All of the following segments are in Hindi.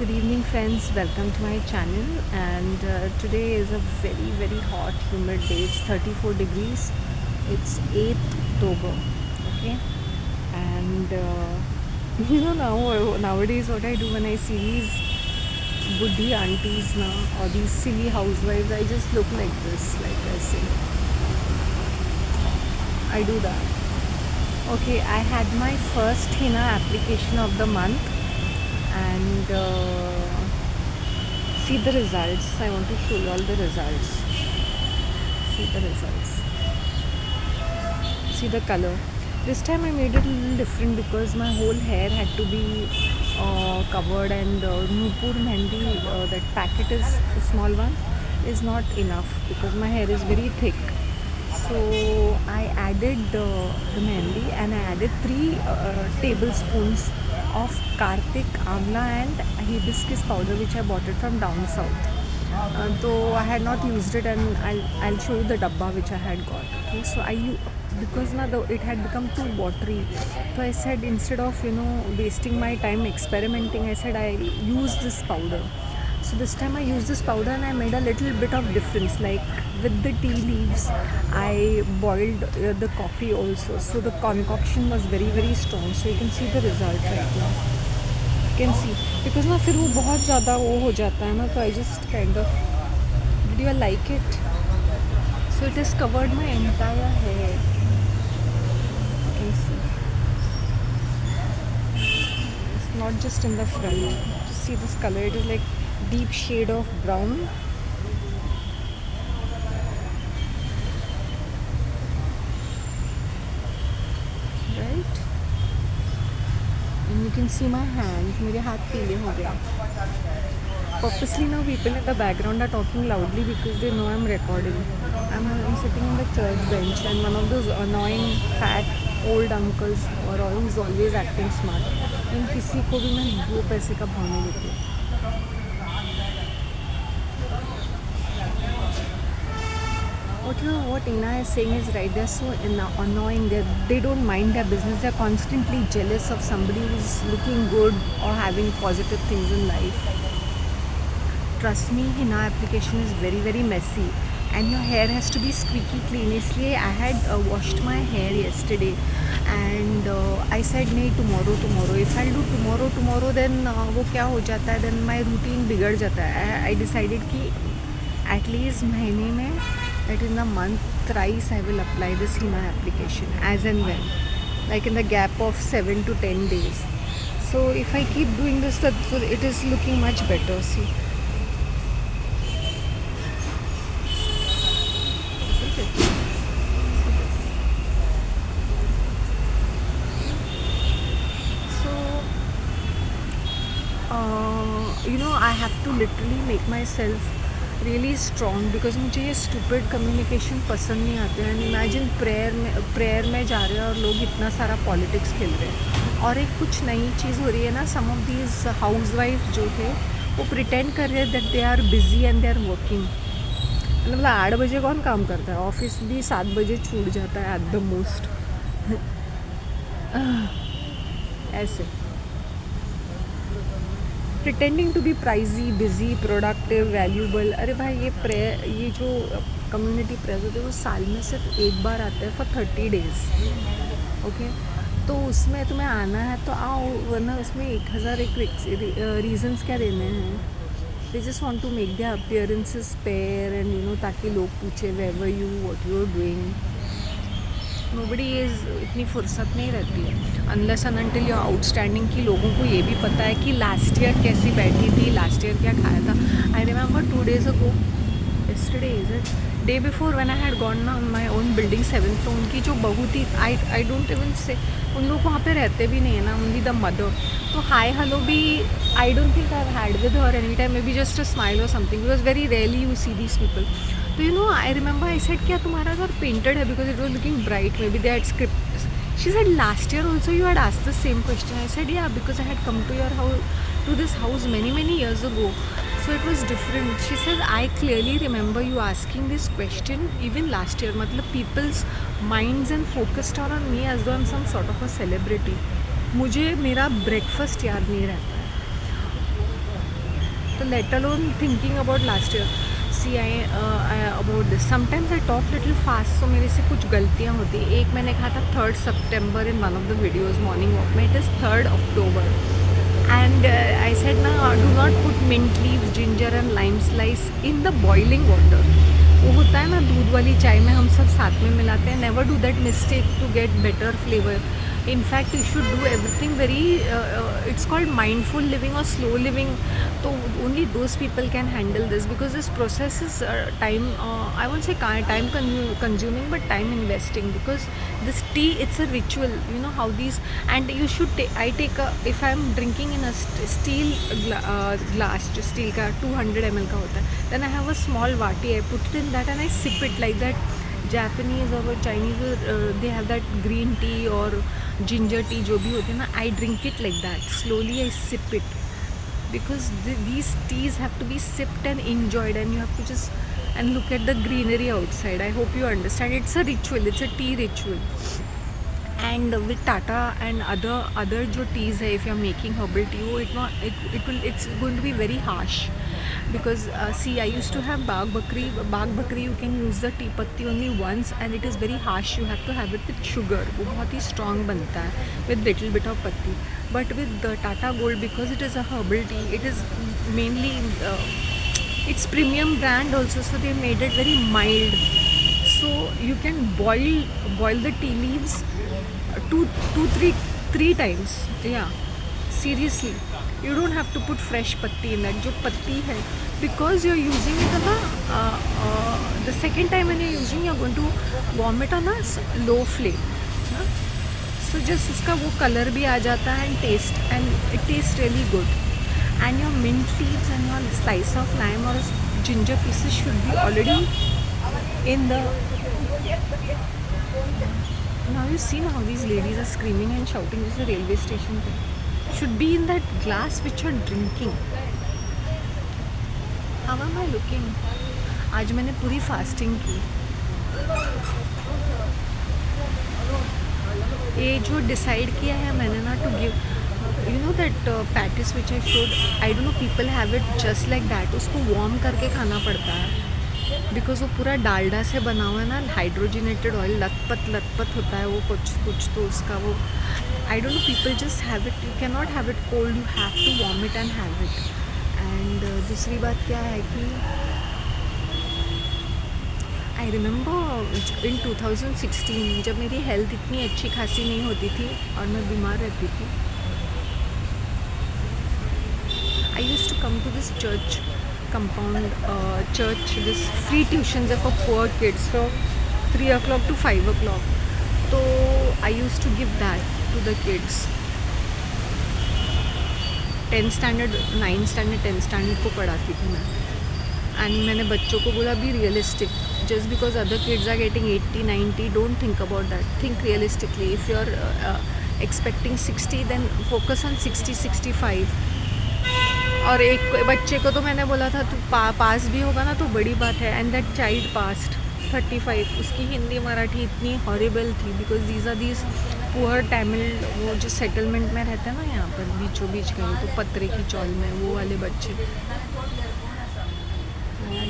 Good evening, friends. Welcome to my channel. And today is a very hot, humid day. It's 34 degrees. It's 8th October. Okay. And nowadays, what I do when I see these buddhi aunties now or these silly housewives, I just look like this. Like I say, I do that. Okay, I had my first henna application of the month, and see the results. I want to show you all the results. See the results. See the color. This time I made it a little different because my whole hair had to be covered, and Nupur Mehendi, that packet is a small one, is not enough because my hair is very thick. So I added the mehendi, and I added 3 tablespoons of Kartik Amla and hibiscus powder, which I bought it from down south. Though I had not used it, and I'll show you the dabba which I had got. Okay, so because now it had become too watery, so I said, instead of wasting my time experimenting, I said I use this powder. So this time I used this powder and I made a little bit of difference. Like with the tea leaves, I boiled the coffee also. So the concoction was very strong. So you can see the result right now. You can see because ना फिर वो बहुत ज़्यादा वो हो जाता है ना, तो I just kind of, did you like it? So it has covered my entire hair. You can see. It's not just in the front. Just see this color. It is like deep shade of brown. Right? And you can see my hands. मेरे हाथ पीले हो गए. Purposely now people in the background are talking loudly because they know I'm recording. I'm sitting in the church bench, and one of those annoying fat old uncles or who's always acting smart. And किसी को भी मैं 2 पैसे का भाव नहीं देती. What Ina is saying is right. They're so annoying. They don't mind their business. They're constantly jealous of somebody who's looking good or having positive things in life. Trust me, henna application is very messy, and your hair has to be squeaky clean. इसलिए I had washed my hair yesterday, and I said नहीं, tomorrow. If I'll do tomorrow, then वो क्या हो जाता है, then my routine बिगड़ जाता है. I decided कि at least महीने में, that is in a month, thrice I will apply this henna application as and when, like in the gap of 7 to 10 days. So if I keep doing this, so it is looking much better. See. I have to literally make myself really strong because मुझे ये stupid communication पसंद नहीं आते हैं. इमेजिन प्रेयर में जा रहे हैं और लोग इतना सारा पॉलिटिक्स खेल रहे हैं. और एक कुछ नई चीज़ हो रही है ना, सम ऑफ दीज हाउसवाइफ जो थे वो प्रिटेंड कर रहे हैं that they are busy and they are working. मतलब 8 बजे कौन काम करता है? ऑफिस भी 7 बजे छूट जाता है एट द मोस्ट. ऐसे pretending to be pricey, busy, productive, valuable. अरे भाई, ये जो कम्युनिटी प्रेयर होते हैं वो साल में सिर्फ एक बार आते हैं फॉर 30 days. ओके, तो उसमें तुम्हें आना है तो आओ, वरना उसमें 1001 रीजंस क्या देने हैं. They just want to make their appearances pair, and ताकि लोग पूछे wherever you, what you are doing. Nobody is, इतनी फुर्सत नहीं रहती है unless and until you outstanding कि लोगों को ये भी पता है कि लास्ट ईयर कैसी बैठी थी, लास्ट ईयर क्या खाया था. I remember 2 days ago, yesterday is it, day before when I had gone on my own building 7th floor, उनकी जो बहू थी, आई डोंट इवन से, उन लोग वहाँ पे रहते भी नहीं है ना, ओनली द मदर. तो हाय हेलो भी I don't think I had with her any time, maybe just a smile और something, because very rarely you see these people. तो आई रिमेंबर आई सेड, क्या तुम्हारा घर पेंटेड है? Because it was looking bright, may be they had script. She said, last year also you had asked the same question. I said, yeah, because I had come to your house, to this house many years ago. So it was different. She said, I clearly remember you asking this question even last year. मतलब people's minds and focused are on me as though I'm some sort of a celebrity. मुझे मेरा ब्रेकफास्ट याद नहीं रहता है. तो let alone thinking about last year. See I about this sometimes I talk little fast, so मेरे से कुछ गलतियाँ होती हैं. एक मैंने कहा था 3rd September in one of the videos morning walk में. It is 3rd October. And I said na, do not put mint leaves, ginger and lime slice in the boiling water. वो होता है ना दूध वाली चाय में हम सब साथ में मिलाते हैं. Never do that mistake to get better flavour. In fact, you should do everything very, it's called mindful living or slow living. So only those people can handle this, because this process is time, I won't say time consuming, but time investing, because this tea, it's a ritual. You know how these, and you should take, I take a, if I'm drinking in a steel glass, जो steel का 200 ml का होता है, then I have a small vati, I put it in that and I sip it like that. Japanese or Chinese, they have that green tea or ginger tea जो भी होती है ना, I drink it like that. Slowly I sip it, because these teas have to be sipped and enjoyed, and you have to just and look at the greenery outside. I hope you understand. It's a ritual. It's a tea ritual. And with Tata and other जो teas है, if you are making herbal tea, it's going to be very harsh. Because see, I used to have Bagh Bakri. You can use the tea patti only once, and it is very harsh. You have to have it with sugar. वो बहुत ही strong बनता है with little bit of patti. But with the Tata Gold, because it is a herbal tea, it is mainly it's premium brand also, so they made it very mild. So you can boil the tea leaves three times. Yeah, seriously. You don't have to put fresh patti in that. जो पत्ती है, because you're using it on the second time when you're using, you're going to warm it on a low flame. So just उसका वो color भी आ जाता है, and taste, and it tastes really good. And your mint leaves and your slice of lime or ginger pieces should be already in the. Now you see how these ladies are screaming and shouting. This is a railway station thing. Should be in that glass which you're drinking. How am I looking? आज मैंने पूरी फास्टिंग की. ये जो डिसाइड किया है मैंने ना, to give, you know that patties which I showed, I don't know, people have it just like that. उसको warm करके खाना पड़ता है, बिकॉज वो पूरा डालडा से बना हुआ है ना, हाइड्रोजनेटेड ऑयल, लतपत होता है वो कुछ तो उसका वो, I don't know, people just have it. You can not have it cold, you have to warm it and have it. And दूसरी बात क्या है कि आई रिमेंबर इन 2016, जब मेरी हेल्थ इतनी अच्छी खासी नहीं होती थी और मैं बीमार रहती थी, I used to come to this church compound church, this free tuitions are for poor kids from 3 o'clock to 5 o'clock. So I used to give that to the kids. 10th standard, 9th standard, 10th standard को पढ़ाती थी मैं. And मैंने बच्चों को बोला, be realistic. Just because other kids are getting 80, 90, don't think about that. Think realistically. If you're expecting 60, then focus on 60, 65. और एक बच्चे को तो मैंने बोला था, तू पास भी होगा ना तो बड़ी बात है. And that child past 35. उसकी हिंदी मराठी इतनी हॉरिबल थी, because these are these poor Tamil, वो जो सेटलमेंट में रहते हैं ना यहाँ पर बीचों बीच कहीं, तो पतरे की चौल में वो वाले बच्चे.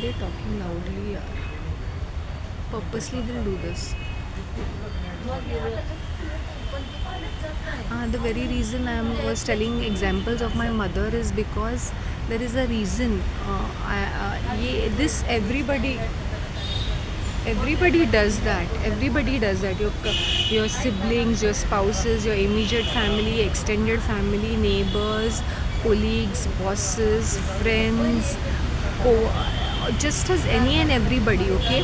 दे टॉकिंग लाउडली यार, purposely they do this. The very reason I was telling examples of my mother is because there is a reason. This everybody does that. Everybody does that. Your siblings, your spouses, your immediate family, extended family, neighbors, colleagues, bosses, friends, just as any and everybody. Okay.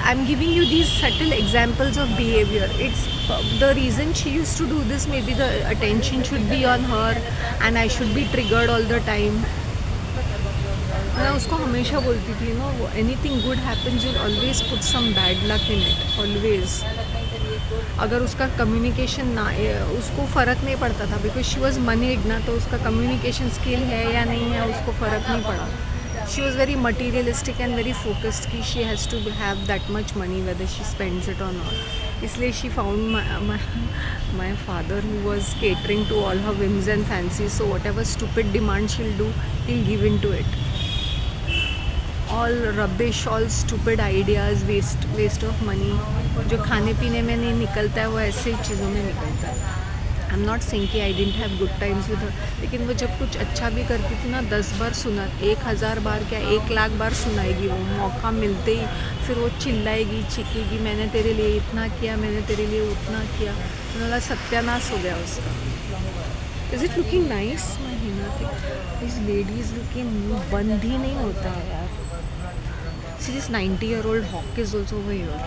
I'm giving you these subtle examples of behavior. It's the reason she used to do this. Maybe the attention should be on her and I should be triggered all the time. मैं उसको हमेशा बोलती थी, you know, anything good happens, you'll always put some bad luck in it. Always. अगर उसका कम्युनिकेशन ना, उसको फ़र्क नहीं पड़ता था, बिकॉज शी वॉज मनीड ना, तो उसका कम्युनिकेशन स्किल है या नहीं है उसको फ़र्क नहीं पड़ा. She was very materialistic and very focused कि she has to have that much money whether she spends it or not. इसलिए she found my father who was catering to all her whims and fancies. So whatever stupid demand she'll do, he'll give into it. All rubbish, all stupid ideas, waste of money. जो खाने पीने में नहीं निकलता है वो ऐसे ही चीज़ों में निकलता है. आई एम नॉट सेइंग कि I didn't have good times with her, लेकिन वो जब कुछ अच्छा भी करती थी ना 10 बार सुना, 1000 बार क्या 1,00,000 बार सुनाएगी वो. मौका मिलते ही फिर वो चिल्लाएगी, चीखेगी, मैंने तेरे लिए इतना किया, मैंने तेरे लिए उतना किया. मतलब सत्यानाश हो गया उसका. Is it looking nice? This lady is looking, बंद ही नहीं होता है यार. See this 90-year-old hawk is also over here.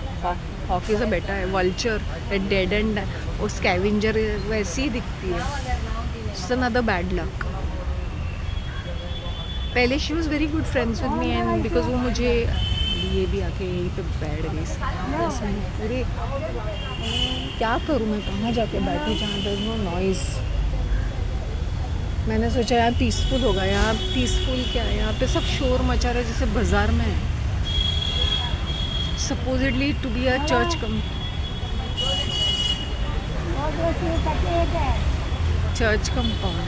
Hawk is a better vulture, a dead end or scavenger वैसी ही दिखती है. It's another bad luck. पहले she was very good friends with me and because वो मुझे ये भी आके यहीं पे बैठ गई. पूरे क्या करूँ मैं, कहाँ जाके बैठूँ जहाँ there is no noise. मैंने सोचा यार पीसफुल होगा. यहाँ पीसफुल क्या है, यहाँ पे सब शोर मचा रहा है जैसे बाजार में है. Supposedly to be a church church compound.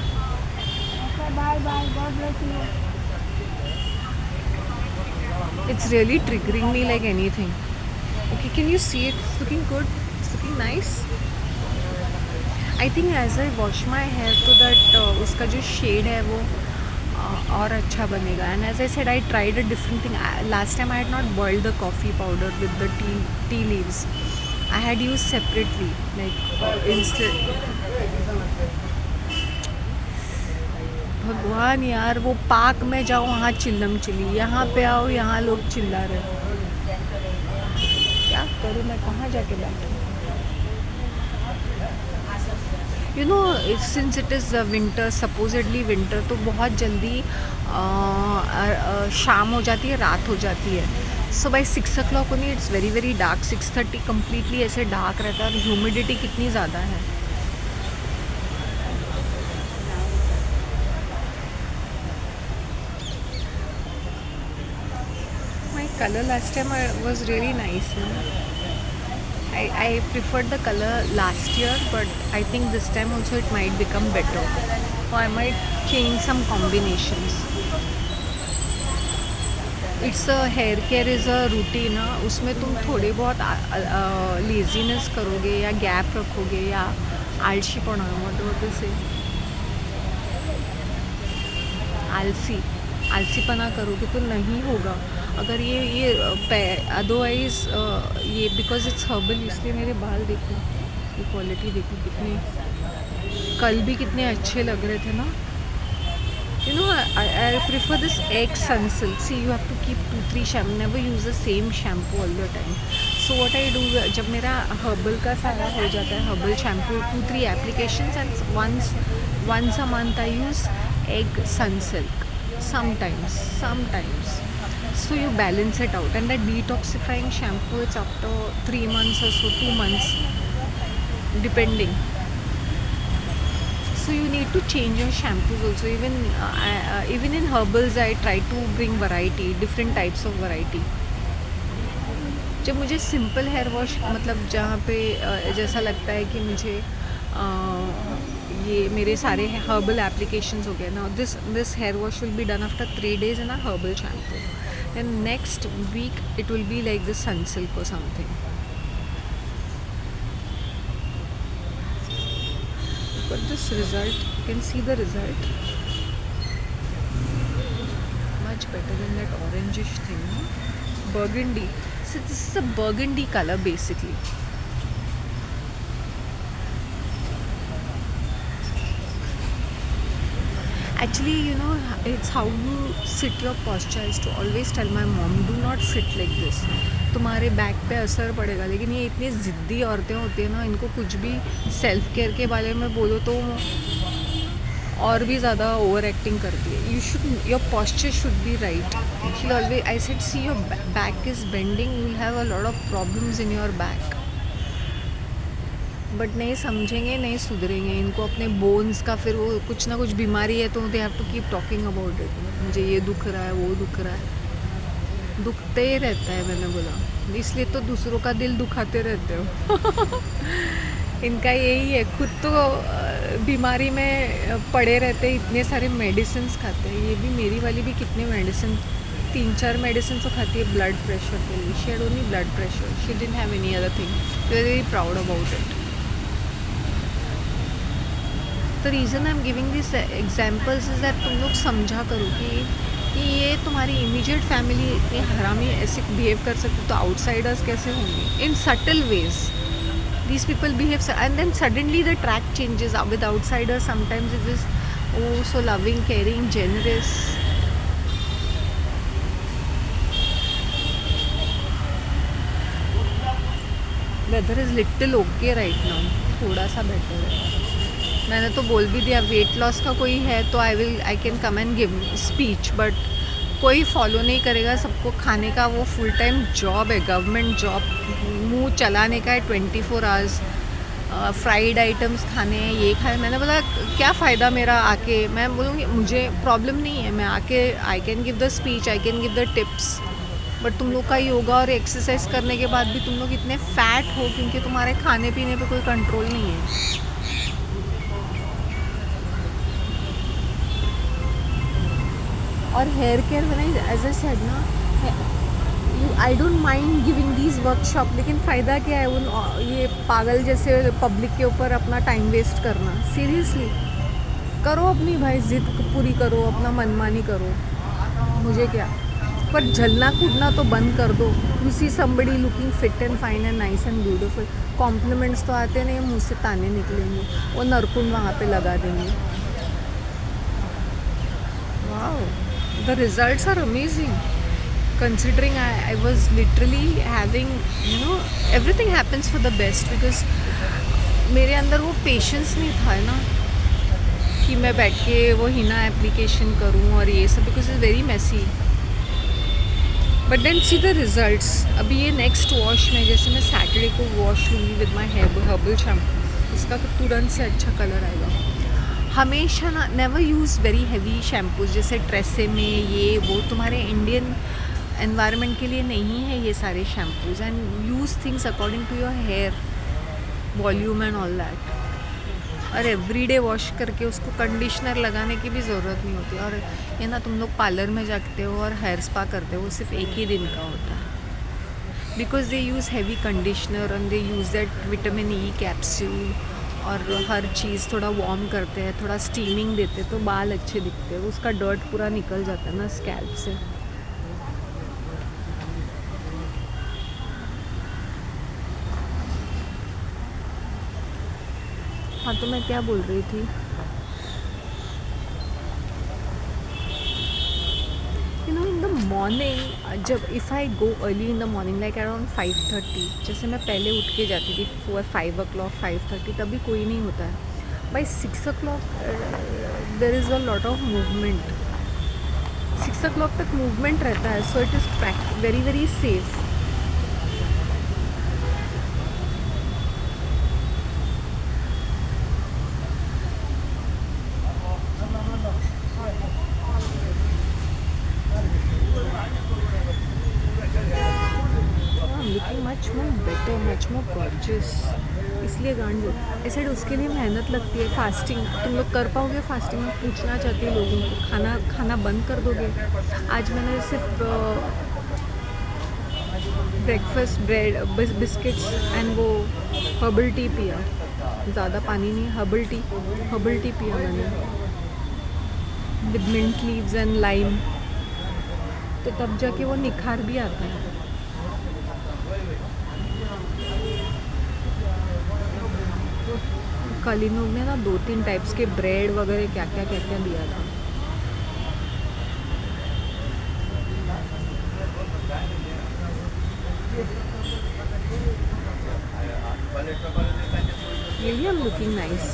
Bye. God bless you. It's really triggering me like anything. Okay, can you see it? It's looking good. It's looking nice. I think as I wash my hair तो that उसका जो shade है वो और अच्छा बनेगा. And as I said, I tried a different thing. Last time I had not boiled the coffee powder with the tea leaves. I had used separately, like instead. भगवान यार, वो पार्क में जाओ वहाँ चिल्लम चिल्ली, यहाँ पे आओ यहाँ लोग चिल्ला रहे. क्या करूँ मैं, कहाँ जाके बैठूँ? You know, since it is winter, supposedly winter, तो बहुत जल्दी शाम हो जाती है, रात हो जाती है. So by 6 o'clock only it's very very dark. 6:30 completely ऐसे dark रहता है. और ह्यूमिडिटी कितनी ज़्यादा है. My color last time was really nice. No? I preferred the color last year, but I think this time also it might become better. Or I might change some combinations. It's a hair care is a routine ना, उसमें तुम थोड़े बहुत लेजीनेस करोगे या गैप रखोगे या आलसीपना, what to say, आलसीपना करोगे तो नहीं होगा. अगर ये अदरवाइज़ ये बिकॉज इट्स हर्बल, इसलिए मेरे बाल देखो, ये क्वालिटी देखो कितनी, कल भी कितने अच्छे लग रहे थे ना. You know, I prefer this egg Sunsilk. See, you have to keep 2-3 shampoo. Never use the same shampoo all the time. So what I do, जब मेरा herbal का सारा हो जाता है, herbal shampoo 2-3 applications and once a month I use egg Sunsilk. Sometimes. So you balance it out. And that detoxifying shampoo, it's after 3 months or so, 2 months, depending. So you need to change your shampoos also. Even in herbals I try to bring variety, different types of variety. जब मुझे सिंपल हेयर वॉश, मतलब जहाँ पे जैसा लगता है कि मुझे ये मेरे सारे हर्बल एप्लीकेशंस हो गए ना, this hair wash will be done after 3 days in a herbal shampoo. Then next week it will be like the Sunsilk or something. But this result, you can see the result, much better than that orangish thing, no? Burgundy. So this is a burgundy color basically. Actually, you know, it's how you sit your posture. I used to always tell my mom, do not sit like this. तुम्हारे बैक पे असर पड़ेगा. लेकिन ये इतनी ज़िद्दी औरतें होती हैं ना, इनको कुछ भी सेल्फ केयर के बारे में बोलो तो और भी ज़्यादा ओवर एक्टिंग करती है. Your posture should be right. She'll always, I said, see, your back is bending, you'll have a lot of problems in your back. But नहीं समझेंगे, नहीं सुधरेंगे। इनको अपने बोन्स का फिर वो कुछ ना कुछ बीमारी है तो they have to keep talking about it. मुझे ये दुख रहा है, वो दुख रहा है, दुखते ही रहता है। मैंने बोला इसलिए तो दूसरों का दिल दुखाते रहते हो। इनका यही है, खुद तो बीमारी में पड़े रहते, इतने सारे मेडिसिन खाते हैं। ये भी मेरी वाली भी कितने मेडिसिन, 3-4 मेडिसिन तो खाती है ब्लड प्रेशर के लिए। She had only blood pressure, she didn't have any other thing. Very proud about it. The reason I am giving this examples is that तुम लोग समझा करो कि ये तुम्हारी इमीडिएट फैमिली इतनी हरामी ऐसे बिहेव कर सकते तो आउटसाइडर्स कैसे होंगे। In subtle ways these people behave and then suddenly the track changes with outsiders. Sometimes it is oh so loving, caring, generous. weather is little okay right now, थोड़ा सा बेटर है। मैंने तो बोल भी दिया वेट लॉस का कोई है तो I can come and give speech, but कोई फॉलो नहीं करेगा। सबको खाने का वो फुल टाइम जॉब है, गवर्नमेंट जॉब, मुंह चलाने का है 24 आवर्स। फ्राइड आइटम्स खाने हैं, ये खाए। मैंने बोला क्या फ़ायदा मेरा आके। मैं बोलूँगी मुझे प्रॉब्लम नहीं है, मैं आके I can give the speech, I can give the tips, but तुम लोग का योगा और एक्सरसाइज करने के बाद भी तुम लोग इतने फैट हो क्योंकि तुम्हारे खाने पीने पे कोई कंट्रोल नहीं है। और हेयर केयर में एज ए सेड ना, I don't mind giving these workshop, लेकिन फ़ायदा क्या है उन ये पागल जैसे पब्लिक के ऊपर अपना टाइम वेस्ट करना। सीरियसली करो अपनी भाई जिद पूरी करो, अपना मनमानी करो, मुझे क्या। पर झलना कूदना तो बंद कर दो। You see somebody looking fit and fine and nice and beautiful, compliments तो आते नहीं, मुँह से ताने निकलेंगे, वो नरकुंड वहाँ पे लगा देंगे। Wow, the results are amazing considering I was literally having, everything happens for the best because मेरे अंदर वो पेशेंस नहीं था ना कि मैं बैठ के वो हिना एप्लीकेशन करूँ और ये सब, because is very messy. But then see the results. अभी ये नेक्स्ट वॉश में, जैसे मैं सैटरडे को वॉश लूँगी विद माई हर्बल शैम्पू, इसका तो तुरंत से अच्छा कलर आएगा। हमेशा ना never use very heavy shampoos, जैसे ट्रेसे में ये वो, तुम्हारे इंडियन एनवायरनमेंट के लिए नहीं है ये सारे shampoos. And use things according to your hair volume and all that. और एवरीडे वॉश करके उसको कंडीशनर लगाने की भी ज़रूरत नहीं होती। और ये ना तुम लोग पार्लर में जाते हो और हेयर स्पा करते हो, वो सिर्फ एक ही दिन का होता है, because they use heavy conditioner and they use that vitamin E capsule और हर चीज़ थोड़ा वार्म करते हैं, थोड़ा स्टीमिंग देते हैं तो बाल अच्छे दिखते हैं, उसका डर्ट पूरा निकल जाता है ना स्कैल्प से। हाँ, तो मैं क्या बोल रही थी, इन द मॉर्निंग, जब if I go early in the morning like around 5:30, जैसे मैं पहले उठ के जाती थी 5 o'clock 5:30, तभी कोई नहीं होता है। By 6 o'clock there is a lot of movement, 6 o'clock तक मूवमेंट रहता है, so it is very very safe. Looking much more better, much more gorgeous, इसलिए गांड लो। ऐसे उसके लिए मेहनत लगती है। फास्टिंग तुम लोग कर पाओगे? फास्टिंग में पूछना चाहती हूँ लोगों को, खाना बंद कर दोगे? आज मैंने सिर्फ ब्रेकफास्ट ब्रेड बिस्किट्स एंड वो हर्बल टी पिया, ज़्यादा पानी नहीं, हर्बल टी पिया मैंने with mint leaves and lime, तो तब जाके वो निखार भी आता है। कल इन लोग ने ना 2-3 टाइप्स के ब्रेड वगैरह क्या क्या दिया था। Really, I'm looking nice.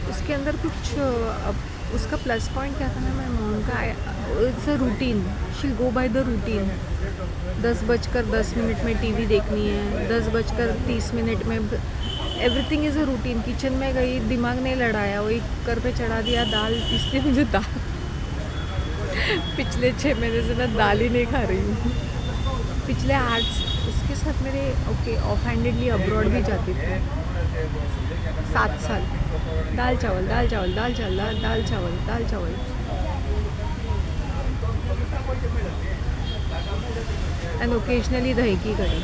उसके अंदर कुछ उसका प्लस पॉइंट क्या था ना मेरे मॉम का, it's a routine, she go by the routine. 10:10 में टीवी देखनी है, 10:30 में, everything is a routine. Kitchen में गई, दिमाग नहीं लड़ाया, वही कुकर पे चढ़ा दिया दाल, इसलिए मुझे दाल पिछले 6 महीने से मैं दाल ही नहीं खा रही हूँ। पिछले 8, उसके साथ मेरे ओके ऑफ हैंडेडली अब्रॉड भी जाती थी 7 साल। दाल चावल दाल चावल दाल चावल दाल चावल दाल चावल। एंड ओकेजनली दही की कड़ी,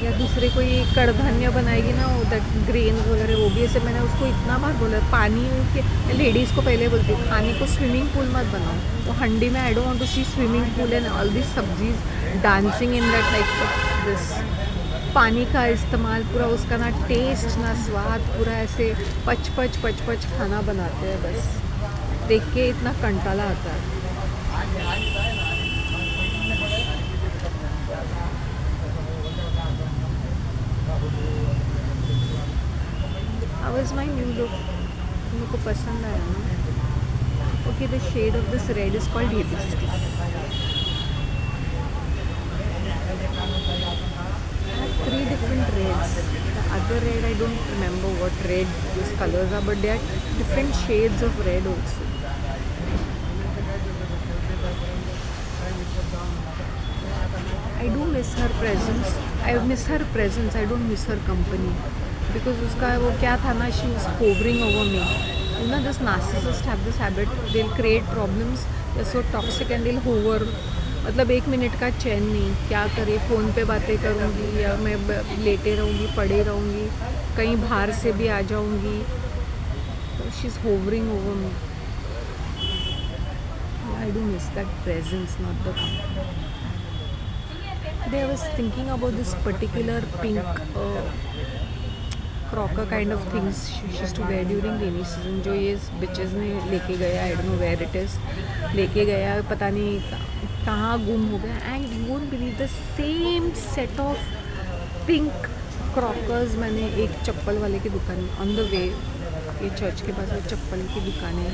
या दूसरे कोई कड़धान्य बनाएगी ना, वो दैट ग्रेन वगैरह, वो भी ऐसे। मैंने उसको इतना बार बोला, पानी के, लेडीज़ को पहले बोलती हूँ खाने को स्विमिंग पूल मत बनाओ, तो हंडी में I don't want to see swimming pool and all this सब्जीज dancing in that type of this. पानी का इस्तेमाल पूरा, उसका ना टेस्ट ना स्वाद, पूरा ऐसे पच पच पच पच खाना बनाते हैं, बस देख के इतना कंटाला आता है। How is my new look? मेरे को पसंद आया ना। Okay, the shade of this red is called hibiscus. I have 3 different reds. The other red, I don't remember what red these colors are, but they are different shades of red also. I do miss her presence. I miss her presence. I don't miss her company. Because उसका वो क्या था ना, she was hovering over me. You know, this narcissists have this habit. They'll create problems. They're so toxic and they'll hover. मतलब 1 मिनट का चैन नहीं, क्या करे, फ़ोन पे बातें करूँगी या मैं लेटे रहूँगी, पड़े रहूँगी, कहीं बाहर से भी आ जाऊँगी, तो she is hovering over me. I do miss that presence, not the company. Today I was thinking about this particular pink crocker kind of things she used to wear during rainy season, जो ये bitches ने लेके गया, I don't know where it is, लेके गया, पता नहीं कहाँ गुम हो गया। And you won't believe the same set of pink crocs मैंने एक चप्पल वाले की दुकान में ऑन द वे, ये चर्च के पास चप्पल की दुकान है,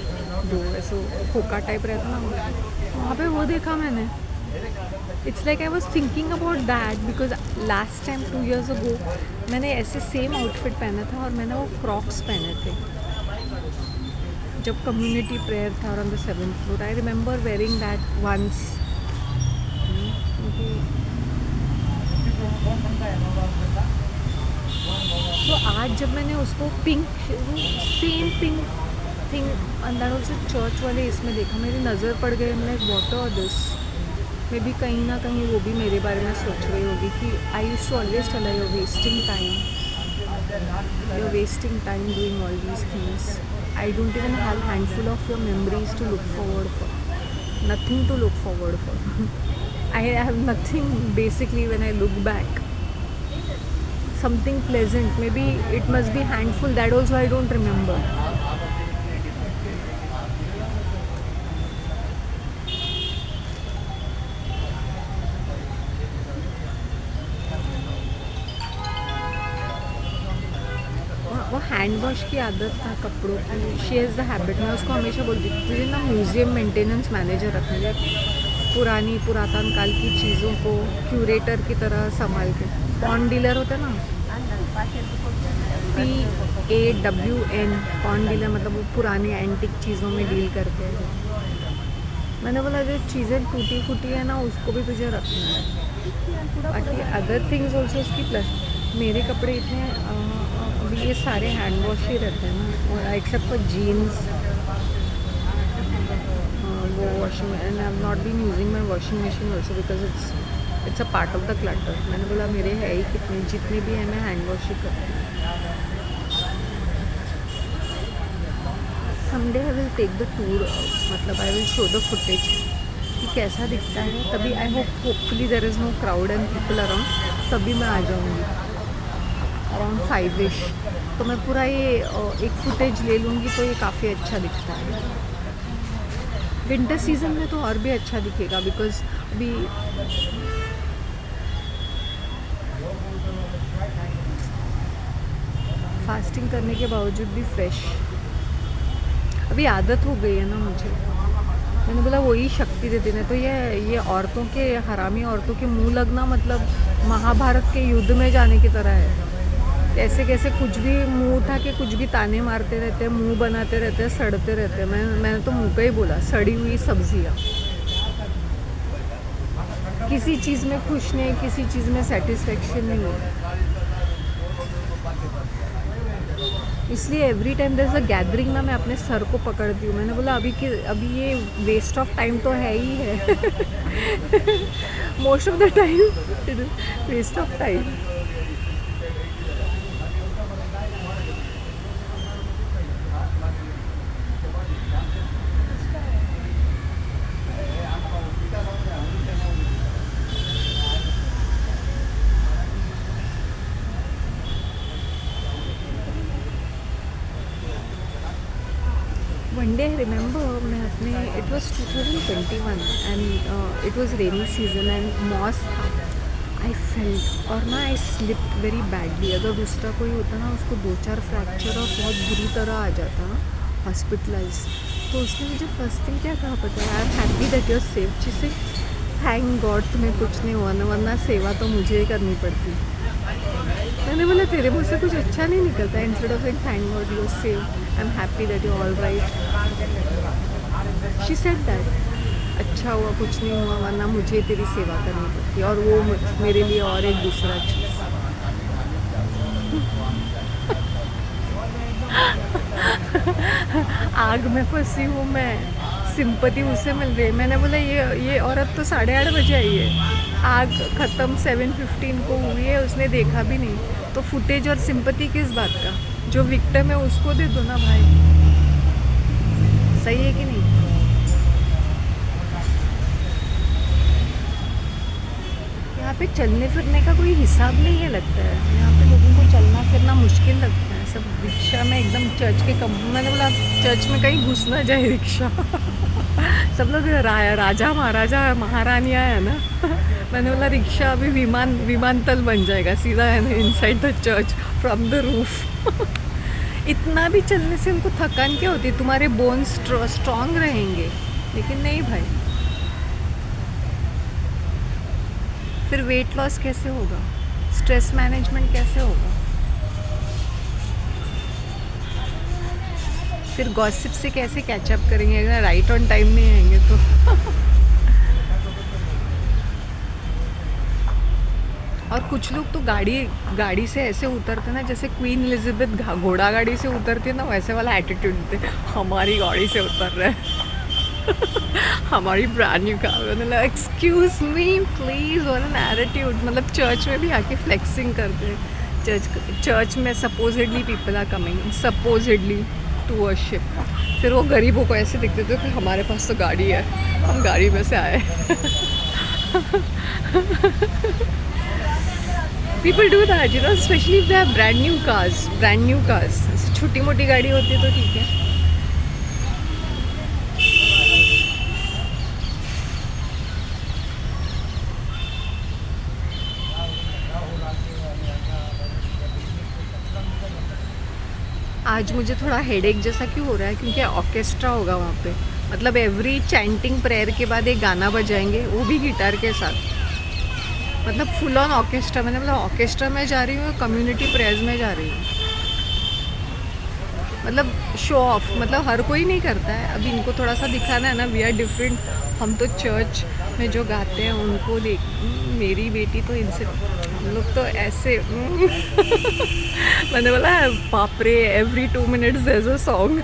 2 ऐसे खोखा टाइप रहता ना, वहाँ पे वो देखा मैंने। It's like I was thinking about that because last time 2 years ago मैंने ऐसे सेम आउटफिट पहना था और मैंने वो क्रॉक्स पहने थे जब कम्युनिटी प्रेयर था on the 7th floor। I remember wearing that once. तो आज जब मैंने उसको पिंक, सेम पिंक थिंग अंदर उसे चर्च वाले इसमें देखा, मेरी नज़र पड़ गई, लाइक व्हाट आर दिस। मे भी कहीं ना कहीं वो भी मेरे बारे में सोच रही होगी कि I used to always tell her, you're wasting time doing all these things. I don't even have handful of your memories to look forward for. Nothing to look forward for. I have nothing basically when I look back. Something pleasant, maybe it must be handful, that also I don't remember. वो हैंड वॉश की आदत था कपड़ों की, शी हैज़ द हैबिट। मैं उसको हमेशा बोलती थी तुझे ना म्यूज़ियम मेंटेनेंस मैनेजर रखना है, पुरातन काल की चीज़ों को क्यूरेटर की तरह संभाल के। पॉन डीलर होता है ना, PAWN, पॉन डीलर, मतलब वो पुरानी एंटिक चीज़ों में डील करते हैं। मैंने बोला जो चीज़ें टूटी फूटी है ना, उसको भी तुझे रखना है, बाकी अदर थिंग्स ऑल्सो उसकी प्लस। मेरे कपड़े इतने अभी ये सारे हैंड वॉश ही रहते हैं ना, एक्सेप्ट फॉर जीन्स, वो washing, and I have not been using my washing machine also because it's a part of the clutter. मैंने बोला मेरे है ही कितने, जितने भी हैं मैं हैंड वॉश ही करती हूँ। Someday I will take the tour, मतलब I will show the footage कि कैसा दिखता है, तभी I hopefully there is no crowd and people around, तभी मैं आ जाऊँगी अराउंड 5ish। तो मैं पूरा ये एक फुटेज ले लूँगी, तो ये काफ़ी अच्छा दिखता है। विंटर सीजन में तो और भी अच्छा दिखेगा बिकॉज अभी फास्टिंग करने के बावजूद भी फ्रेश। अभी आदत हो गई है ना मुझे। मैंने बोला वही शक्ति देती ना। तो ये औरतों के, हरामी औरतों के मुंह लगना मतलब महाभारत के युद्ध में जाने की तरह है। कैसे कैसे कुछ भी मुंह उठा के कुछ भी ताने मारते रहते हैं, मुंह बनाते रहते हैं, सड़ते रहते हैं। मैंने तो मुंह पे ही बोला, सड़ी हुई सब्जियाँ। किसी चीज़ में खुश नहीं, किसी चीज़ में सेटिस्फेक्शन नहीं है। इसलिए every time there is a gathering ना, मैं अपने सर को पकड़ती हूँ। मैंने बोला अभी ये वेस्ट ऑफ टाइम तो है ही है। Most of the time it is waste of time. One day I remember, मैं अपने, it was 2021 and it was rainy season and मॉस था। आई फेल्ट, और ना आई स्लिप वेरी बैडली। अगर दूसरा कोई होता ना, उसको 2-4 फ्रैक्चर और बहुत बुरी तरह आ जाता ना, हॉस्पिटलाइज। तो उसने मुझे फर्स्ट थिंग क्या कहा पता है? I am happy that you are safe. जिसे थैंक गॉड तुम्हें कुछ नहीं हुआ ना, वरना सेवा तो मुझे ही करनी पड़ती। मैंने बोला तेरे मुँह से कुछ अच्छा नहीं निकलता। Instead of like thank God you are safe, I am happy that you all right. She said that अच्छा हुआ कुछ नहीं हुआ, वरना मुझे तेरी सेवा करनी पड़ती। और वो मेरे लिए और एक दूसरा चीज़। आग में फंसी हूँ मैं, सिंपति उसे मिल रही है। मैंने बोला ये औरत तो 8:30 बजे आई है, आग ख़त्म 7:15 को हुई है, उसने देखा भी नहीं। तो फुटेज और सिंपति किस बात का? जो विक्टिम है उसको दे दो ना भाई। सही है कि नहीं? यहाँ पे चलने फिरने का कोई हिसाब नहीं है लगता है। यहाँ पे लोगों को चलना फिरना मुश्किल लगता है। सब रिक्शा में एकदम चर्च के कम। मैंने बोला चर्च में कहीं घुस ना जाए रिक्शा। सब लोग राजा महाराजा महारानियाँ है ना। मैंने बोला रिक्शा अभी विमानतल बन जाएगा सीधा है ना, inside the church from the roof. इतना भी चलने से उनको थकान क्या होती है? तुम्हारे बोन्स स्ट्रॉन्ग रहेंगे। लेकिन नहीं भाई। फिर वेट लॉस कैसे होगा? स्ट्रेस मैनेजमेंट कैसे होगा? फिर गॉसिप से कैसे कैचअप करेंगे अगर राइट ऑन टाइम नहीं आएंगे तो? और कुछ लोग तो गाड़ी से ऐसे उतरते ना, जैसे क्वीन एलिजाबेथ घोड़ा गाड़ी से उतरती है ना, वैसे वाला एटीट्यूड देते, हमारी गाड़ी से उतर रहे हैं। हमारी ब्रांड न्यू कार। मतलब एक्सक्यूज मी प्लीज़, और एन एटीट्यूड। मतलब चर्च में भी आके फ्लेक्सिंग करते हैं। चर्च में supposedly people are coming supposedly to worship. फिर वो गरीबों को ऐसे दिखते थे कि हमारे पास तो गाड़ी है, हम गाड़ी में से आए। People do that, you know, specially if they have brand new cars. छोटी मोटी गाड़ी होती है तो ठीक है। आज मुझे थोड़ा हेडेक जैसा क्यों हो रहा है? क्योंकि ऑर्केस्ट्रा होगा वहाँ पे। मतलब एवरी चैंटिंग प्रेयर के बाद एक गाना बजाएंगे, वो भी गिटार के साथ। मतलब फुल ऑन ऑर्केस्ट्रा। मैंने मतलब ऑर्केस्ट्रा में जा रही हूँ, कम्युनिटी प्रेयर्स में जा रही हूँ। मतलब शो ऑफ, मतलब हर कोई नहीं करता है। अभी इनको थोड़ा सा दिखाना है ना, वी आर डिफरेंट। हम तो चर्च में जो गाते हैं उनको देख, मेरी बेटी तो इनसे, हम लोग तो ऐसे। मैंने बोला बाप रे, every 2 minutes there is a song.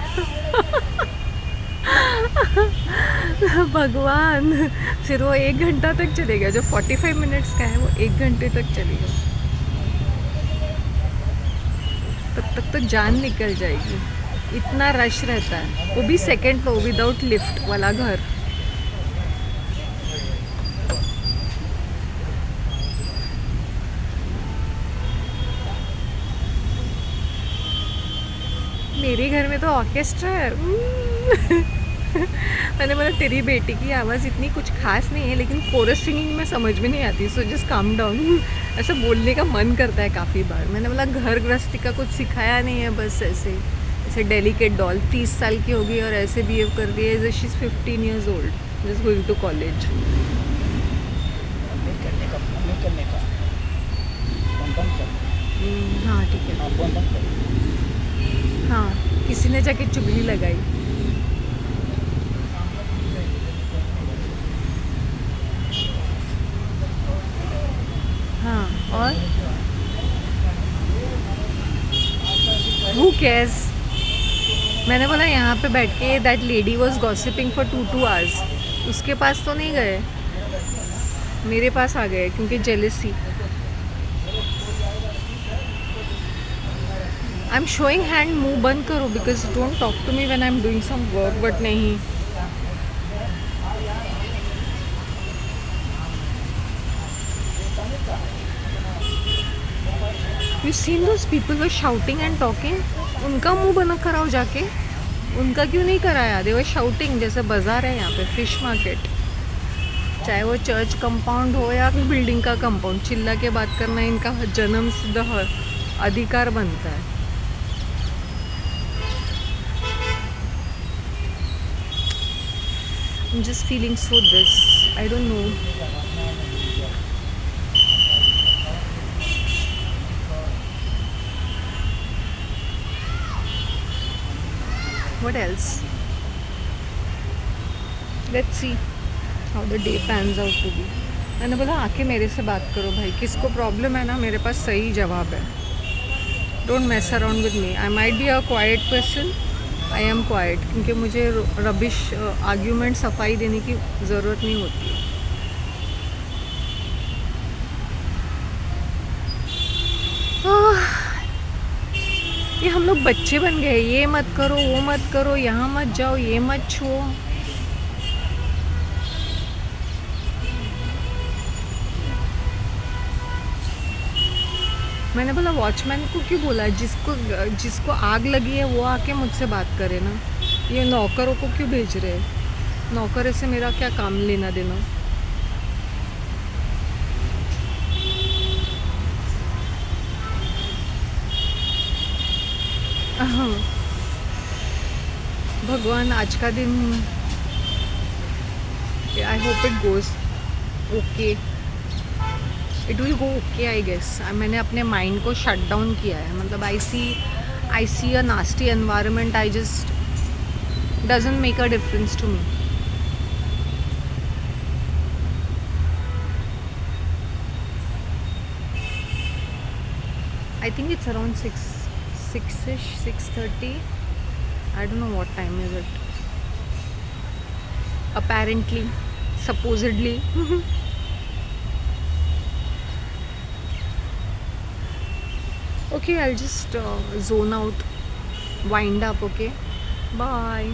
भगवान। फिर वो 1 घंटा तक चलेगा, जो 45 मिनट्स का है वो 1 घंटे तक चलेगा। तब तक तो जान निकल जाएगी। इतना रश रहता है, वो भी सेकंड फ्लोर विदाउट लिफ्ट वाला घर। मेरे घर में तो ऑर्केस्ट्रा है। मैंने बोला तेरी बेटी की आवाज़ इतनी कुछ खास नहीं है, लेकिन कोरस सिंगिंग में समझ में नहीं आती, सो जस्ट काम डाउन। ऐसा बोलने का मन करता है काफ़ी बार। मैंने बोला घर गृहस्थी का कुछ सिखाया नहीं है, बस ऐसे ऐसे डेलिकेट डॉल 30 साल की होगी और ऐसे बिहेव कर रही है, she is 15 years old, just going to college. नहीं करने का, नहीं करने का, फोन बंद कर। हाँ ठीक है। हाँ फोन बंद कर। हाँ, किसी ने जाके चुगली लगाई। हाँ, और हु केयर्स। मैंने बोला यहाँ पे बैठ के that lady was gossiping for 2 hours, उसके पास तो नहीं गए, मेरे पास आ गए क्योंकि jealousy. I am showing hand, मुंह बंद करो because don't talk to me when I am doing some work, but नहीं। You seen those people were shouting and talking, उनका मुंह बंद कराओ जाके, उनका क्यों नहीं कराया? दे वर शाउटिंग, जैसे बाजार है यहाँ पे, फिश मार्केट, चाहे वो चर्च कंपाउंड हो या फिर बिल्डिंग का कंपाउंड, चिल्ला के बात करना इनका जन्म सिद्ध अधिकार बनता है। I'm just feeling so this, I don't know. What else? Let's see how the day pans out to be. मैंने बोला आके मेरे से बात करो भाई, किसको प्रॉब्लम है ना, मेरे पास सही जवाब है। Don't mess around with me. I might be a quiet person, I am quiet, क्योंकि मुझे रबिश आर्ग्यूमेंट सफाई देने की ज़रूरत नहीं होती। ये हम लोग बच्चे बन गए, ये मत करो, वो मत करो, यहाँ मत जाओ, ये मत छुओ। मैंने बोला वॉचमैन को क्यों बोला, जिसको आग लगी है वो आके मुझसे बात करे ना, ये नौकरों को क्यों भेज रहे हैं? नौकरों से मेरा क्या काम लेना देना? भगवान आज का दिन, I hope it goes okay, it will go okay I guess. मैंने अपने माइंड को शट डाउन किया है, मतलब I see a nasty environment, I just doesn't make a difference to me. I think it's around 6-ish, 6:30. I don't know what time is it. Apparently, supposedly. Okay, I'll just zone out, wind up, okay? Bye.